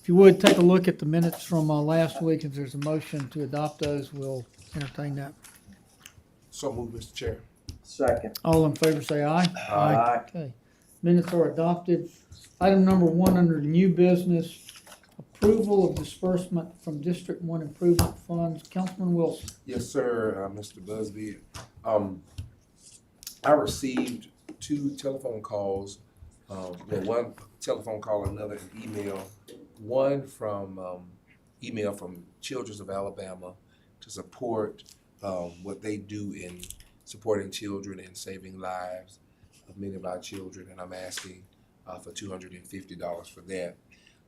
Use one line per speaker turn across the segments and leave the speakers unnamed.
If you would, take a look at the minutes from last week. If there's a motion to adopt those, we'll entertain that.
So moved, Mr. Chair.
Second.
All in favor say aye.
Aye.
Okay. Minutes are adopted. Item number 1 under new business, approval of disbursement from District 1 improvement funds. Councilman Wilson.
Yes, sir, Mr. Busby. I received 2 telephone calls, one telephone call, another email. One from email from Children's of Alabama to support what they do in supporting children and saving lives of many of our children, and I'm asking for $250 for that.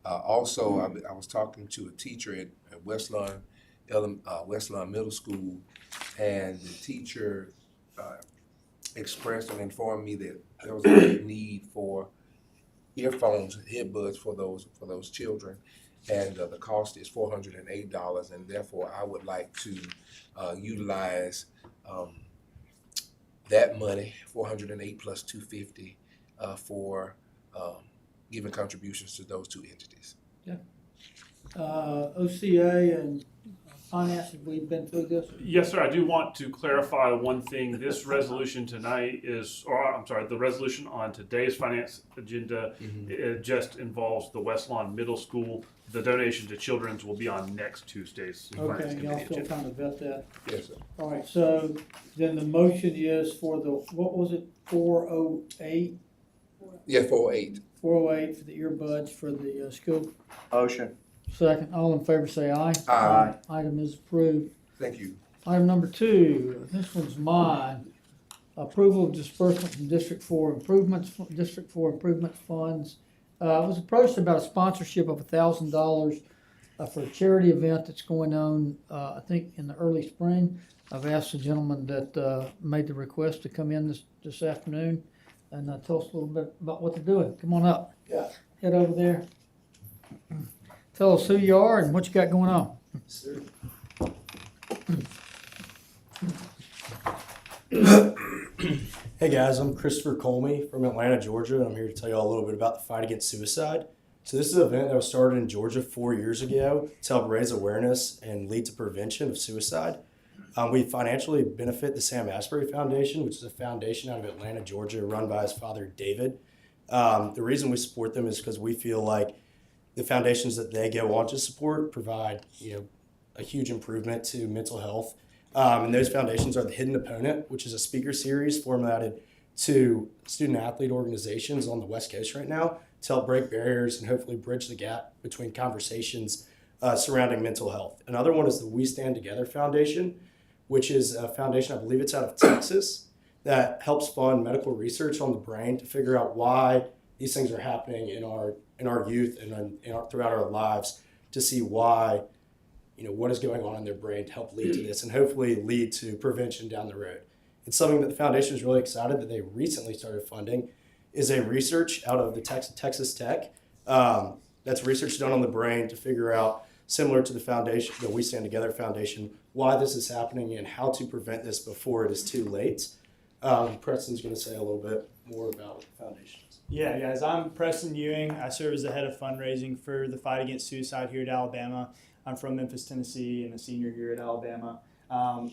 Also, I was talking to a teacher at Westlawn Middle School, and the teacher expressed and informed me that there was a great need for earphones, headbuds for those children, and the cost is $408, and therefore I would like to utilize that money, 408 plus 250, for giving contributions to those 2 entities.
OCA and finance, have we been through this?
Yes, sir. I do want to clarify one thing. This resolution tonight the resolution on today's finance agenda, it just involves the Westlawn Middle School. The donation to Children's will be on next Tuesday's finance
Okay, y'all
committee
still
agenda.
trying to vet that?
Yes, sir.
All right, so then the motion is for the, what was it, 408?
Yeah, 408.
408 for the earbuds for the school.
Motion.
Second, all in favor say aye.
Aye.
Item is approved.
Thank you.
Item number 2, this one's mine. Approval of disbursement from District 4 improvement funds. I was approached about a sponsorship of $1,000 for a charity event that's going on, I think in the early spring. I've asked the gentleman that made the request to come in this afternoon and tell us a little bit about what they're doing. Come on up.
Yeah.
Head over there. Tell us who you are and what you got going on.
Sir.
Hey guys, I'm Christopher Colmy from Atlanta, Georgia, and I'm here to tell you all a little bit about the fight against suicide. So this is an event that was started in Georgia 4 years ago to help raise awareness and lead to prevention of suicide. We financially benefit the Sam Asbury Foundation, which is a foundation out of Atlanta, Georgia, run by his father, David. The reason we support them is because we feel like the foundations that they go on to support provide, a huge improvement to mental health. And those foundations are the Hidden Opponent, which is a speaker series formulated to student athlete organizations on the West Coast right now to help break barriers and hopefully bridge the gap between conversations surrounding mental health. Another one is the We Stand Together Foundation, which is a foundation, I believe it's out of Texas, that helps fund medical research on the brain to figure out why these things are happening in our youth and throughout our lives, to see why, what is going on in their brain to help lead to this and hopefully lead to prevention down the road. It's something that the foundation is really excited that they recently started funding, is a research out of the Texas Tech. That's research done on the brain to figure out, similar to the foundation, the We Stand Together Foundation, why this is happening and how to prevent this before it is too late. Preston's going to say a little bit more about the foundation.
Yeah, guys, I'm Preston Ewing. I serve as the head of fundraising for the fight against suicide here at Alabama. I'm from Memphis, Tennessee, and a senior here at Alabama.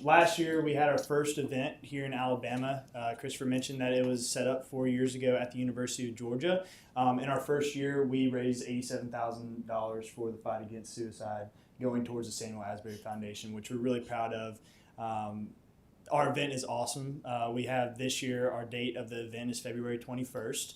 Last year, we had our first event here in Alabama. Christopher mentioned that it was set up 4 years ago at the University of Georgia. In our first year, we raised $87,000 for the fight against suicide, going towards the Samuel Asbury Foundation, which we're really proud of. Our event is awesome. We have this year, our date of the event is February 21st.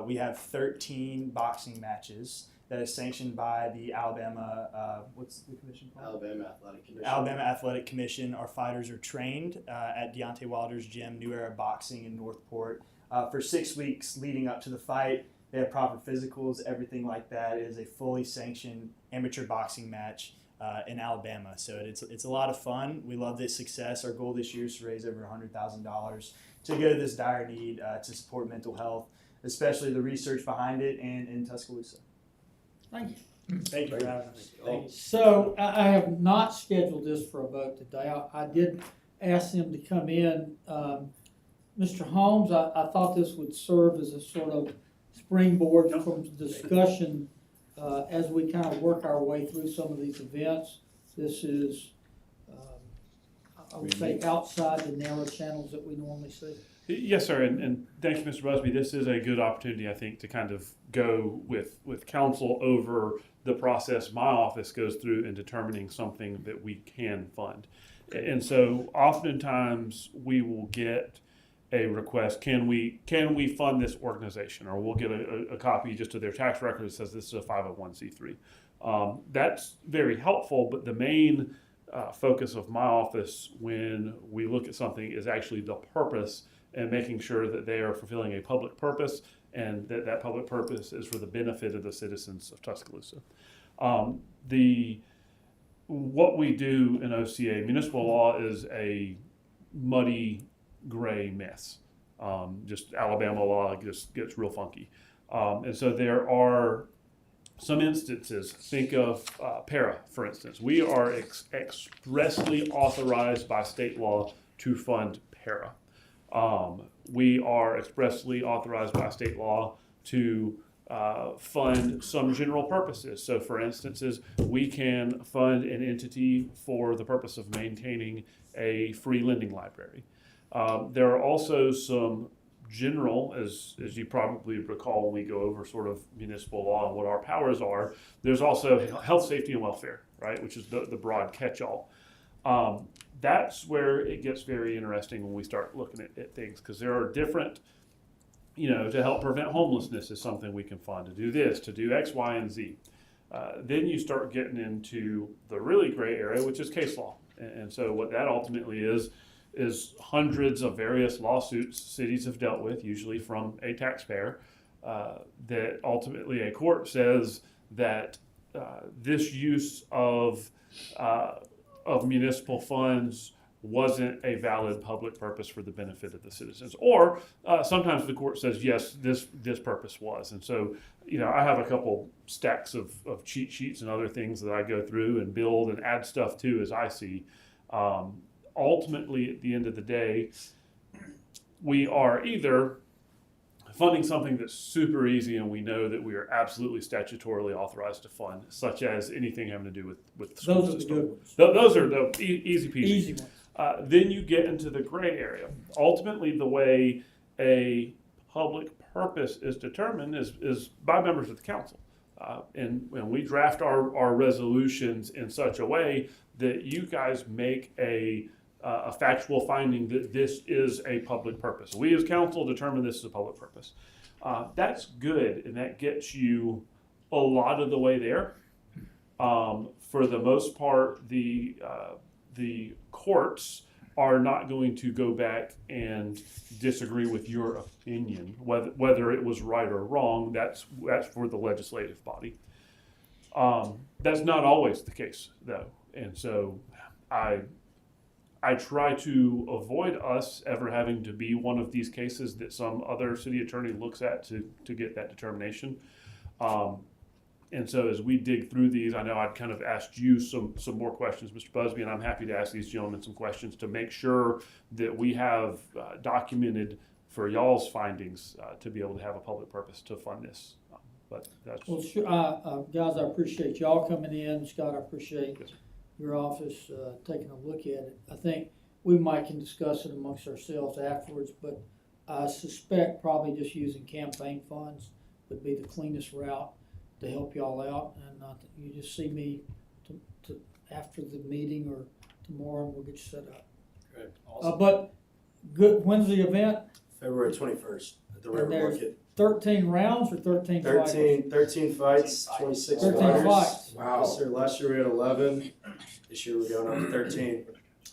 We have 13 boxing matches that is sanctioned by the Alabama, what's the commission called?
Alabama Athletic Commission.
Alabama Athletic Commission. Our fighters are trained at Deontay Wilder's gym, New Era Boxing in Northport, for 6 weeks leading up to the fight. They have proper physicals, everything like that. It is a fully sanctioned amateur boxing match in Alabama. So it's a lot of fun. We love this success. Our goal this year is to raise over $100,000 to go to this dire need to support mental health, especially the research behind it and in Tuscaloosa.
Thank you.
Thank you for having us.
So I have not scheduled this for a vote today. I did ask them to come in. Mr. Holmes, I thought this would serve as a sort of springboard from discussion as we kind of work our way through some of these events, this is, I would say, outside the narrow channels that we normally see.
Yes, sir, and thank you, Mr. Busby. This is a good opportunity, I think, to kind of go with council over the process my office goes through in determining something that we can fund. And so oftentimes we will get a request, can we fund this organization? Or we'll get a copy just of their tax record that says this is a 501c3. That's very helpful, but the main focus of my office when we look at something is actually the purpose and making sure that they are fulfilling a public purpose and that public purpose is for the benefit of the citizens of Tuscaloosa. What we do in OCA, municipal law is a muddy gray mess. Just Alabama law just gets real funky. And so there are some instances, think of para, for instance. We are expressly authorized by state law to fund para. We are expressly authorized by state law to fund some general purposes. So for instances, we can fund an entity for the purpose of maintaining a free lending library. There are also some general, as you probably recall when we go over sort of municipal law and what our powers are, there's also health, safety, and welfare, right, which is the broad catch-all. That's where it gets very interesting when we start looking at things, because there are different, to help prevent homelessness is something we can fund, to do this, to do X, Y, and Z. Then you start getting into the really gray area, which is case law. And so what that ultimately is hundreds of various lawsuits cities have dealt with, usually from a taxpayer, that ultimately a court says that this use of municipal funds wasn't a valid public purpose for the benefit of the citizens. Or sometimes the court says, yes, this purpose was. And so, I have a couple stacks of cheat sheets and other things that I go through and build and add stuff to as I see. Ultimately, at the end of the day, we are either funding something that's super easy and we know that we are absolutely statutorily authorized to fund, such as anything having to do with the school
Those are the
system.
good ones.
Those are the easy peasy.
Easy ones.
Then you get into the gray area. Ultimately, the way a public purpose is determined is by members of the council. And we draft our resolutions in such a way that you guys make a factual finding that this is a public purpose. We as council determine this is a public purpose. That's good, and that gets you a lot of the way there. For the most part, the courts are not going to go back and disagree with your opinion, whether it was right or wrong. That's for the legislative body. That's not always the case, though, and so I try to avoid us ever having to be one of these cases that some other city attorney looks at to get that determination. And so as we dig through these, I know I'd kind of asked you some more questions, Mr. Busby, and I'm happy to ask these gentlemen some questions to make sure that we have documented for y'all's findings to be able to have a public purpose to fund this. But that's
Well, sure, guys, I appreciate y'all coming in. Scott, I appreciate your office taking a look at it. I think we might can discuss it amongst ourselves afterwards, but I suspect probably just using campaign funds would be the cleanest route to help y'all out. And you just see me to after the meeting or tomorrow, and we'll get you set up.
Great. Awesome.
But good. When's the event?
February 21st at the River
there's
Market.
13 rounds or 13 fights?
13 fights, 26
13
fighters.
fights.
Wow.
Yes, sir. Last year we had 11. This year we're going up to 13.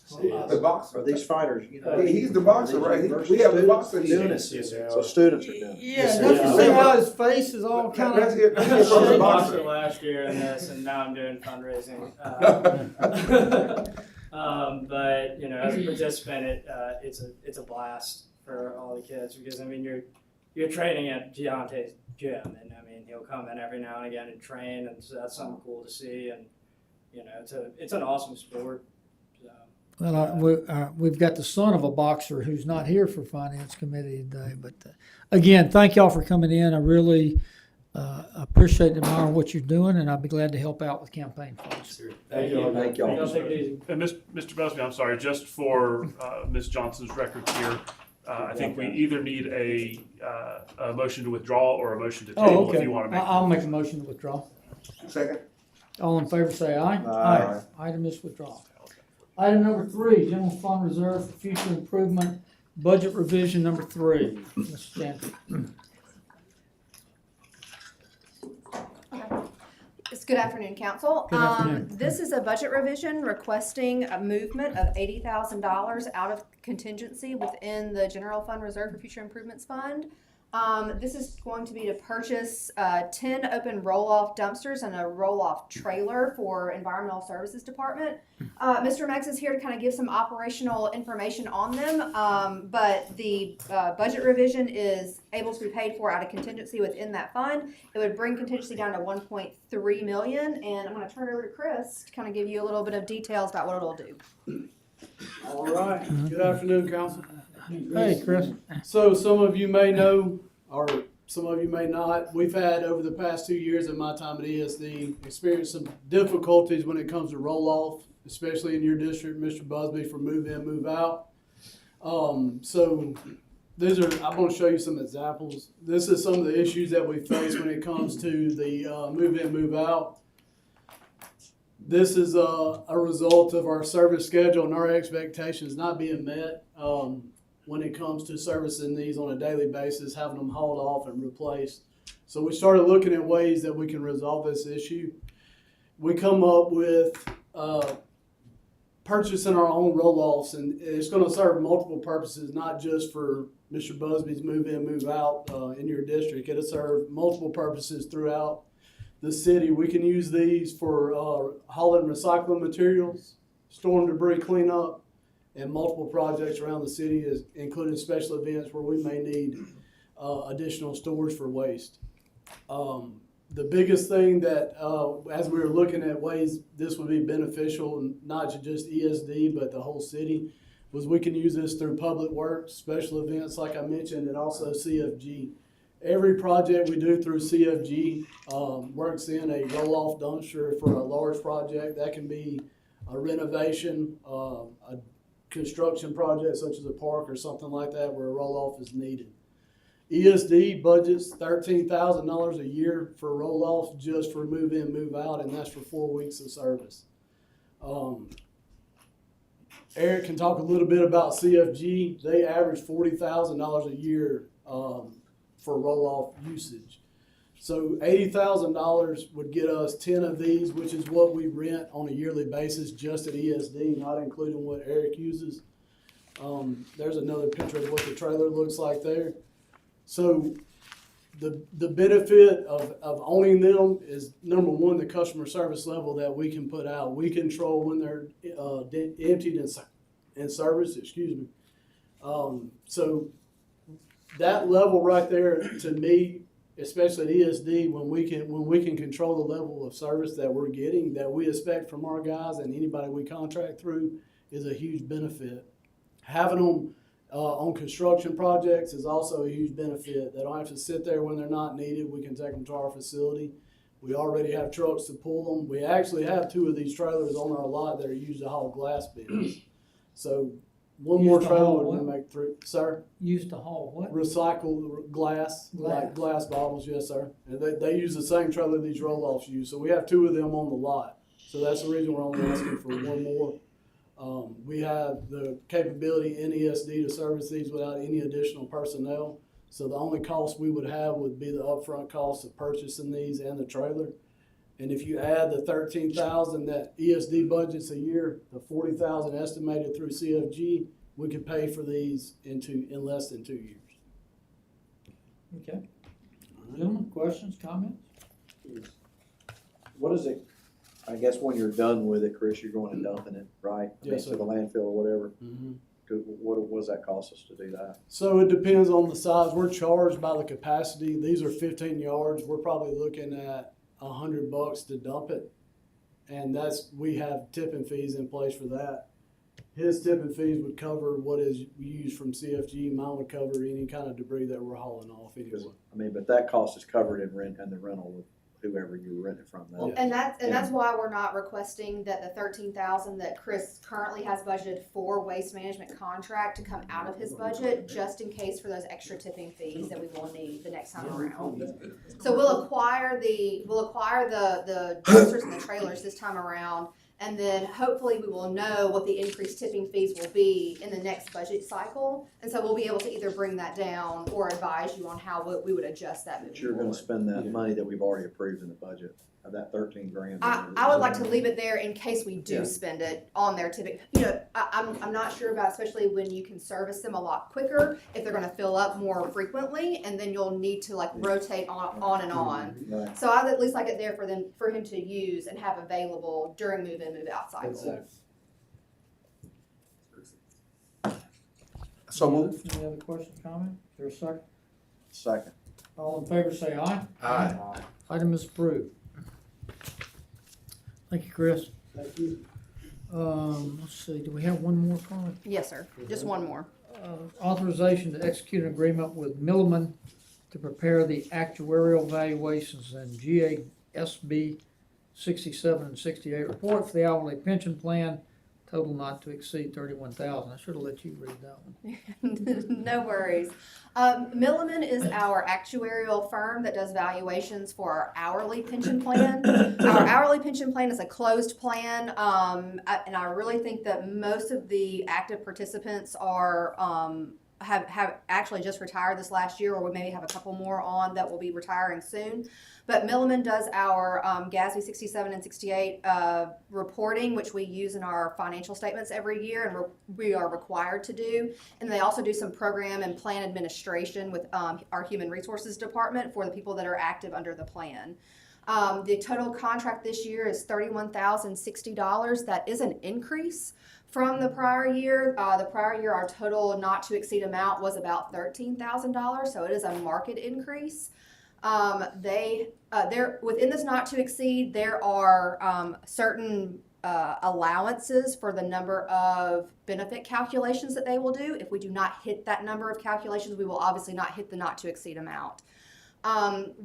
So, yeah.
The boxer.
Are these fighters,
He's the boxer, right? We have the boxer
doing
here.
this.
Yes, sir.
So students are doing it.
Yeah,
Yes,
don't
sir.
you see how his face is all kind
Let's
of.
hear from the
boxer
boxer.
last year in this, and now I'm doing fundraising. But as a participant, it's a blast for all the kids because you're training at Giante's gym, and he'll come in every now and again and train, and so that's something cool to see, and it's an awesome sport. So.
Well, we've got the son of a boxer who's not here for Finance Committee today. But again, thank y'all for coming in. I really Appreciate, admire what you're doing, and I'll be glad to help out with campaign funds.
Thank you.
Thank y'all.
Y'all take it easy.
And Mr. Busby, I'm sorry, just for Ms. Johnson's record here, I think we either need a motion to withdraw or a motion to
Oh,
table if
okay.
you want to make.
I'll make a motion to withdraw.
Second.
All in favor, say aye.
Aye.
Item is withdrawn. Item number 3, general fund reserve for future improvement, budget revision number 3. Mr. Chantry.
Yes, good afternoon, council.
Good afternoon.
This is a budget revision requesting a movement of $80,000 out of contingency within the general fund reserve for future improvements fund. This is going to be to purchase 10 open roll-off dumpsters and a roll-off trailer for Environmental Services Department. Mr. Meggs is here to kind of give some operational information on them, but the budget revision is able to be paid for out of contingency within that fund. It would bring contingency down to $1.3 million, and I'm going to turn it over to Chris to kind of give you a little bit of details about what it'll do.
All right. Good afternoon, council.
Hey, Chris.
So some of you may know, or some of you may not, we've had over the past 2 years of my time at ESD experienced some difficulties when it comes to roll-off, especially in your district, Mr. Busby, for move in, move out. So I'm going to show you some examples. This is some of the issues that we face when it comes to the move in, move out. This is a result of our service schedule and our expectations not being met when it comes to servicing these on a daily basis, having them hauled off and replaced. So we started looking at ways that we can resolve this issue. We come up with purchasing our own roll-offs, and it's going to serve multiple purposes, not just for Mr. Busby's move in, move out in your district. It'll serve multiple purposes throughout the city. We can use these for hauling recycling materials, storm debris cleanup, and multiple projects around the city, including special events where we may need additional storage for waste. The biggest thing that, as we were looking at ways this would be beneficial, not to just ESD, but the whole city, was we can use this through public works, special events, like I mentioned, and also CFG. Every project we do through CFG works in a roll-off dumpster for a large project. That can be a renovation, a construction project such as a park or something like that where a roll-off is needed. ESD budgets $13,000 a year for roll-offs just for move in, move out, and that's for 4 weeks of service. Eric can talk a little bit about CFG. They average $40,000 a year for roll-off usage. So $80,000 would get us 10 of these, which is what we rent on a yearly basis just at ESD, not including what Eric uses. There's another picture of what the trailer looks like there. So the benefit of owning them is, number one, the customer service level that we can put out. We control when they're emptied and serviced, so that level right there, to me, especially at ESD, when we can control the level of service that we're getting, that we expect from our guys and anybody we contract through, is a huge benefit. Having them on construction projects is also a huge benefit. They don't have to sit there when they're not needed. We can take them to our facility. We already have trucks to pull them. We actually have 2 of these trailers on our lot that are used to haul glass bins. So one more trailer would make 3, sir?
Used to haul what?
Recycle glass, like glass bottles, yes, sir. And they use the same trailer these roll-offs use. So we have 2 of them on the lot. So that's the reason we're only asking for 1 more. We have the capability in ESD to service these without any additional personnel. So the only cost we would have would be the upfront cost of purchasing these and the trailer. And if you add the $13,000 that ESD budgets a year, the $40,000 estimated through CFG, we could pay for these in less than 2 years.
Okay. Gentlemen, questions, comments?
What is it? I guess when you're done with it, Chris, you're going and dumping it, right?
Yes,
To
sir.
the landfill or whatever.
Mm-hmm.
What does that cost us to do that?
So it depends on the size. We're charged by the capacity. These are 15 yards. We're probably looking at $100 to dump it, and we have tipping fees in place for that. his tipping fees would cover what is used from CFG. Mine would cover any kind of debris that we're hauling off anyway.
I mean, but that cost is covered in rent and the rental of whoever you rent it from.
Well, and that's why we're not requesting that the 13,000 that Chris currently has budgeted for waste management contract to come out of his budget, just in case for those extra tipping fees that we will need the next time around. So we'll acquire the dumpsters and the trailers this time around, and then hopefully we will know what the increased tipping fees will be in the next budget cycle, and so we'll be able to either bring that down or advise you on how we would adjust that moving
But you're gonna
forward.
spend that money that we've already approved in the budget, of that 13 grand.
I would like to leave it there in case we do
Yeah.
spend it on there tipping. You know, I'm not sure about, especially when you can service them a lot quicker, if they're gonna fill up more frequently, and then you'll need to like rotate on and on.
Right.
So I'd at least like it there for him to use and have available during move in, move out cycle.
So moved.
Any other questions, comments? Is there a second?
Second.
All in favor say aye.
Aye.
Item is approved. Thank you, Chris.
Thank you.
Let's see, do we have one more comment?
Yes, sir. Just one more.
Authorization to execute an agreement with Milliman to prepare the actuarial valuations and GASB 67 and 68 report for the hourly pension plan, total not to exceed 31,000. I should have let you read that one.
No worries. Milliman is our actuarial firm that does valuations for our hourly pension plan. Our hourly pension plan is a closed plan, and I really think that most of the active participants are have actually just retired this last year, or we maybe have a couple more on that will be retiring soon. But Milliman does our GASB 67 and 68 reporting, which we use in our financial statements every year, and we are required to do. And they also do some program and plan administration with our human resources department for the people that are active under the plan. The total contract this year is $31,060. That is an increase from the prior year. The prior year, our total not to exceed amount was about $13,000, so it is a market increase. They're within this not to exceed, there are certain allowances for the number of benefit calculations that they will do. If we do not hit that number of calculations, we will obviously not hit the not to exceed amount.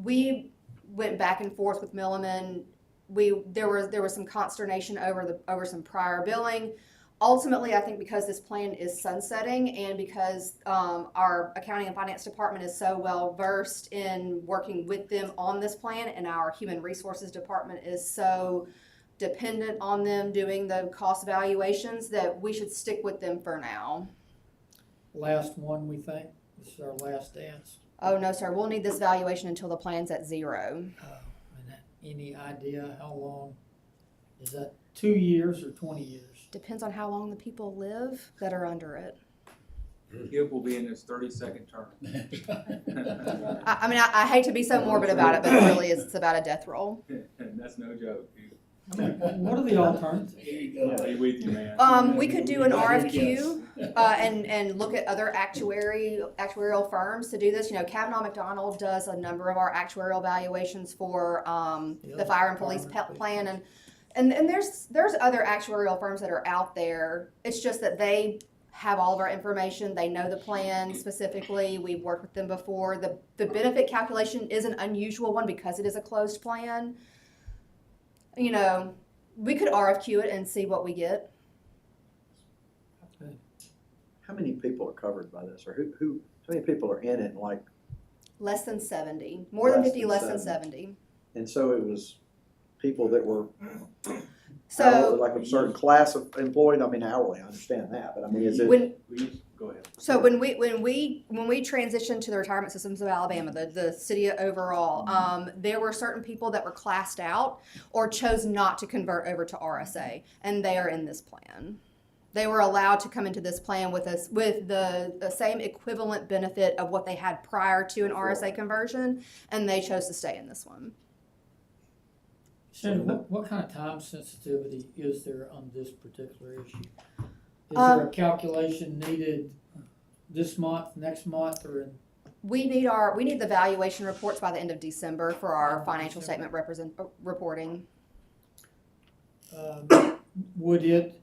We went back and forth with Milliman. There was some consternation over some prior billing. Ultimately, I think because this plan is sunsetting and because our accounting and finance department is so well versed in working with them on this plan, and our human resources department is so dependent on them doing the cost evaluations, that we should stick with them for now.
Last one, we think. This is our last dance.
Oh, no, sir. We'll need this valuation until the plan's at zero.
Any idea how long? Is that 2 years or 20 years?
Depends on how long the people live that are under it.
Gib will be in his 32nd term.
I mean, I hate to be so morbid about it, but it really is. It's about a death roll.
And that's no joke, dude.
What are the alternatives?
Yeah, be with you, man.
We could do an RFQ and look at other actuarial firms to do this. You know, Kavanaugh McDonald does a number of our actuarial valuations for the fire and police plan, and there's other actuarial firms that are out there. It's just that they have all of our information. They know the plan specifically. We've worked with them before. The benefit calculation is an unusual one because it is a closed plan. You know, we could RFQ it and see what we get.
How many people are covered by this, or how many people are in it? Like,
Less than 70. More than
Less
50,
than
less than
70.
70.
and so it was people that were
So
like a certain class of employed. I mean, hourly. I understand that, but I mean, is it?
Go ahead.
So when we transitioned to the retirement systems of Alabama, the city overall, there were certain people that were classed out or chose not to convert over to RSA, and they are in this plan. They were allowed to come into this plan with us with the same equivalent benefit of what they had prior to an RSA conversion, and they chose to stay in this one.
Shannon, what kind of time sensitivity is there on this particular issue? Is there a calculation needed this month, next month, or in?
We need the valuation reports by the end of December for our financial statement reporting.
Would it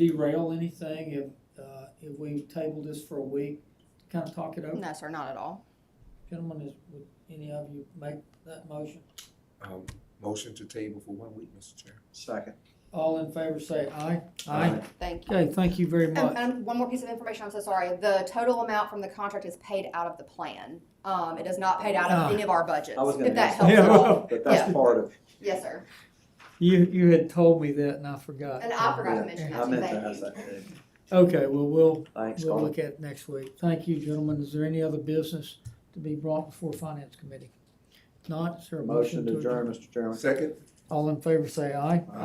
derail anything if we table this for a week, to kind of talk it over?
No, sir, not at all.
Gentlemen, would any of you make that motion?
Motion to table for 1 week, Mr. Chair.
Second.
All in favor say aye.
Thank you.
Okay, thank you very much.
And one more piece of information, I'm so sorry. The total amount from the contract is paid out of the plan. It is not paid out of any of our budgets,
I was gonna
if that
ask
helps
that.
at all.
But that's
Yeah.
part of,
Yes, sir.
You had told me that and I forgot.
And I forgot to mention
I
that too,
meant to
thank
ask
you.
that too.
Okay, well, we'll
Thanks,
look
Carl.
at it next week. Thank you, gentlemen. Is there any other business to be brought before Finance Committee? If not, is there a
Motion to adjourn, Mr. Chairman.
Second?
All in favor say aye.
Aye.